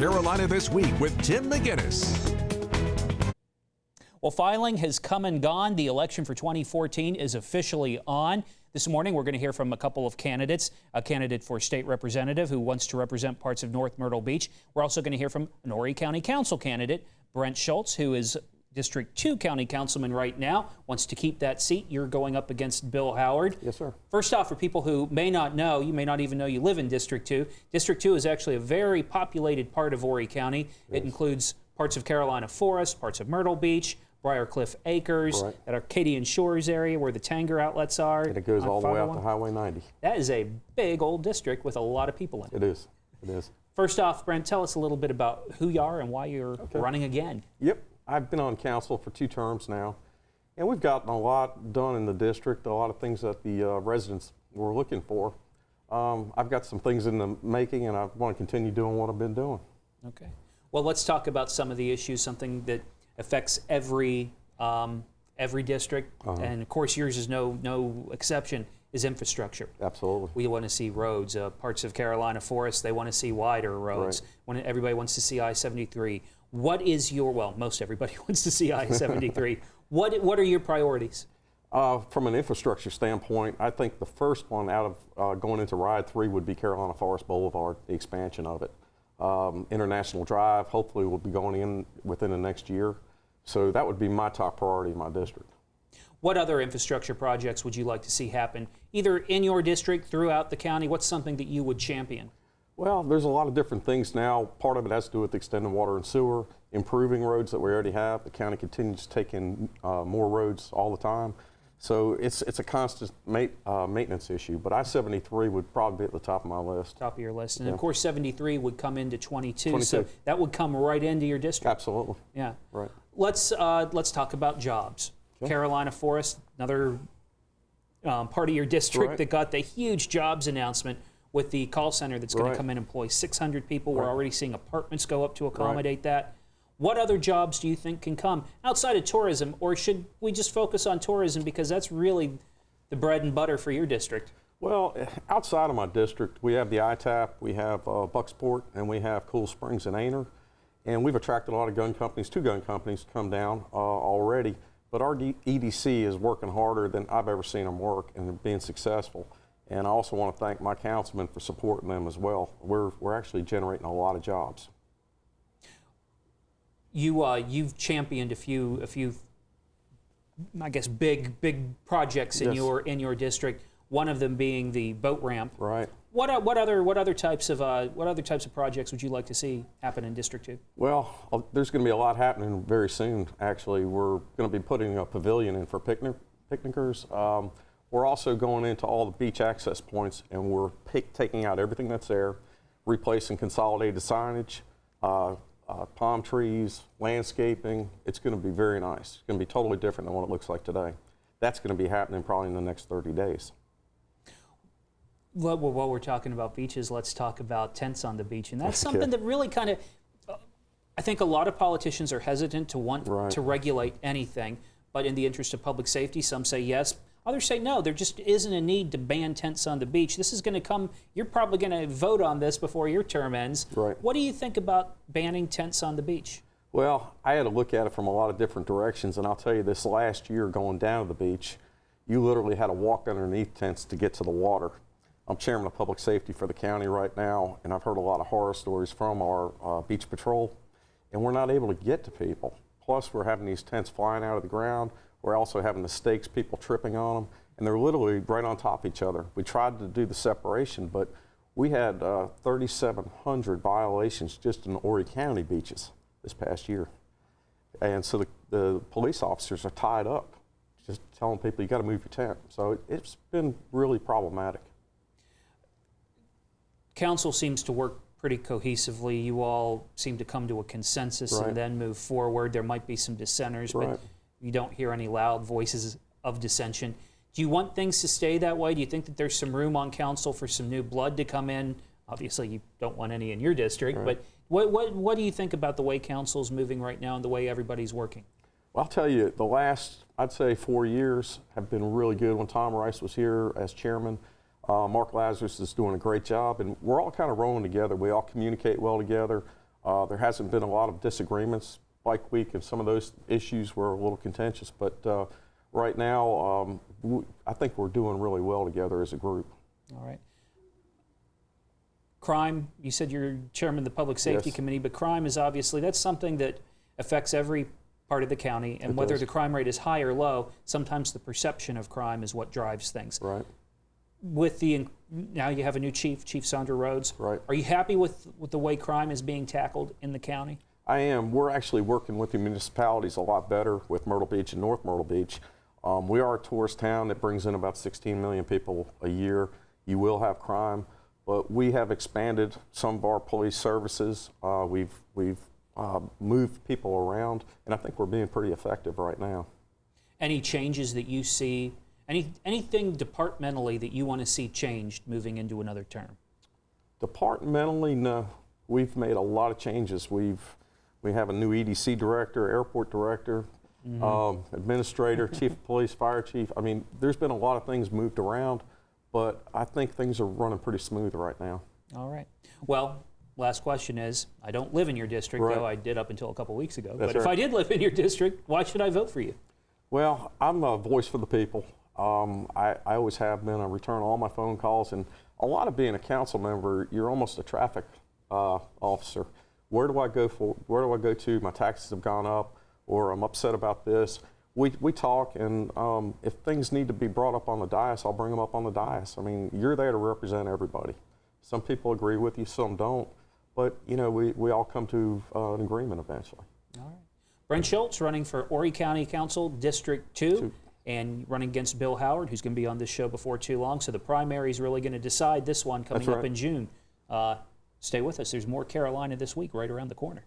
Carolina This Week with Tim McGinnis. Well, filing has come and gone. The election for 2014 is officially on. This morning, we're going to hear from a couple of candidates. A candidate for state representative who wants to represent parts of North Myrtle Beach. We're also going to hear from an Horry County Council candidate, Brent Schulz, who is District 2 County Councilman right now, wants to keep that seat. You're going up against Bill Howard. Yes, sir. First off, for people who may not know, you may not even know you live in District 2. District 2 is actually a very populated part of Horry County. Yes. It includes parts of Carolina Forest, parts of Myrtle Beach, Briarcliff Acres, right, that Arcadian Shores area where the Tanger outlets are. And it goes all the way out to Highway 90. That is a big old district with a lot of people in it. It is. It is. First off, Brent, tell us a little bit about who you are and why you're running again. Yep. I've been on council for 2 terms now, and we've gotten a lot done in the district, a lot of things that the residents were looking for. I've got some things in the making, and I want to continue doing what I've been doing. Okay. Well, let's talk about some of the issues, something that affects every district, and of course yours is no exception, is infrastructure. Absolutely. We want to see roads. Parts of Carolina Forest, they want to see wider roads. Right. Everybody wants to see I-73. What is your, well, most everybody wants to see I-73. What are your priorities? From an infrastructure standpoint, I think the first one out of going into Ride 3 would be Carolina Forest Boulevard, the expansion of it. International Drive, hopefully will be going in within the next year. So that would be my top priority in my district. What other infrastructure projects would you like to see happen, either in your district, throughout the county? What's something that you would champion? Well, there's a lot of different things now. Part of it has to do with extending water and sewer, improving roads that we already have. The county continues to take in more roads all the time. So it's a constant maintenance issue, but I-73 would probably be at the top of my list. Top of your list. And of course 73 would come into 22, so that would come right into your district. Absolutely. Yeah. Right. Let's talk about jobs. Okay. Carolina Forest, another part of your district that got the huge jobs announcement with the call center that's going to come in and employ 600 people. We're already seeing apartments go up to accommodate that. What other jobs do you think can come outside of tourism, or should we just focus on tourism because that's really the bread and butter for your district? Well, outside of my district, we have the ITAP, we have Bucksport, and we have Cool Springs and Aner. And we've attracted a lot of gun companies, 2 gun companies to come down already. But our EDC is working harder than I've ever seen them work and being successful. And I also want to thank my councilman for supporting them as well. We're actually generating a lot of jobs. You've championed a few I guess big projects in your district. One of them being the boat ramp. Right. What other types of projects would you like to see happen in District 2? Well, there's going to be a lot happening very soon. Actually, we're going to be putting a pavilion in for picnickers. We're also going into all the beach access points, and we're taking out everything that's there, replacing consolidated signage, palm trees, landscaping. It's going to be very nice. It's going to be totally different than what it looks like today. That's going to be happening probably in the next 30 days. Well, while we're talking about beaches, let's talk about tents on the beach. And that's something that really kind of, I think a lot of politicians are hesitant to want to regulate anything. But in the interest of public safety, some say yes. Others say no, there just isn't a need to ban tents on the beach. This is going to come, you're probably going to vote on this before your term ends. Right. What do you think about banning tents on the beach? Well, I had to look at it from a lot of different directions, and I'll tell you, this last year going down to the beach, you literally had to walk underneath tents to get to the water. I'm chairman of public safety for the county right now, and I've heard a lot of horror stories from our beach patrol, and we're not able to get to people. Plus, we're having these tents flying out of the ground. We're also having the stakes, people tripping on them, and they're literally right on top of each other. We tried to do the separation, but we had 3,700 violations just in the Horry County beaches this past year. And so the police officers are tied up, just telling people you got to move your tent. So it's been really problematic. Council seems to work pretty cohesively. You all seem to come to a consensus and then move forward. There might be some dissenters, but you don't hear any loud voices of dissension. Do you want things to stay that way? Do you think that there's some room on council for some new blood to come in? Obviously, you don't want any in your district, but what do you think about the way council's moving right now and the way everybody's working? Well, I'll tell you, the last, I'd say 4 years have been really good. When Tom Rice was here as chairman, Mark Lazarus is doing a great job, and we're all kind of rolling together. We all communicate well together. There hasn't been a lot of disagreements. Bike Week and some of those issues were a little contentious, but right now I think we're doing really well together as a group. All right. Crime, you said you're chairman of the Public Safety Yes. Committee, but crime is obviously, that's something that affects every part of the county, and whether the crime rate is high or low, sometimes the perception of crime is what drives things. Right. With now you have a new chief, Chief Sandra Rhodes. Right. Are you happy with the way crime is being tackled in the county? I am. We're actually working with the municipalities a lot better with Myrtle Beach and North Myrtle Beach. We are a tourist town that brings in about 16 million people a year. You will have crime, but we have expanded some of our police services. We've moved people around, and I think we're being pretty effective right now. Any changes that you see, anything departmentally that you want to see changed moving into another term? Departmentally, no. We've made a lot of changes. We have a new EDC director, airport director, administrator, chief of police, fire chief. I mean, there's been a lot of things moved around, but I think things are running pretty smooth right now. All right. Well, last question is, I don't live in your district, Right. though I did up until a couple weeks ago. That's But if right. I did live in your district, why should I vote for you? Well, I'm a voice for the people. I always have been. I return all my phone calls, and a lot of being a council member, you're almost a traffic officer. Where do I go to? My taxes have gone up, or I'm upset about this. We talk, and if things need to be brought up on the dais, I'll bring them up on the dais. I mean, you're there to represent everybody. Some people agree with you, some don't, but you know, we all come to an agreement eventually. All right. Brent Schulz running for Horry County Council District 2 and running against Bill Howard, who's going to be on this show before too long. So the primary is really going to decide this one coming That's up right. in June. Stay with us. There's more Carolina this week right around the corner.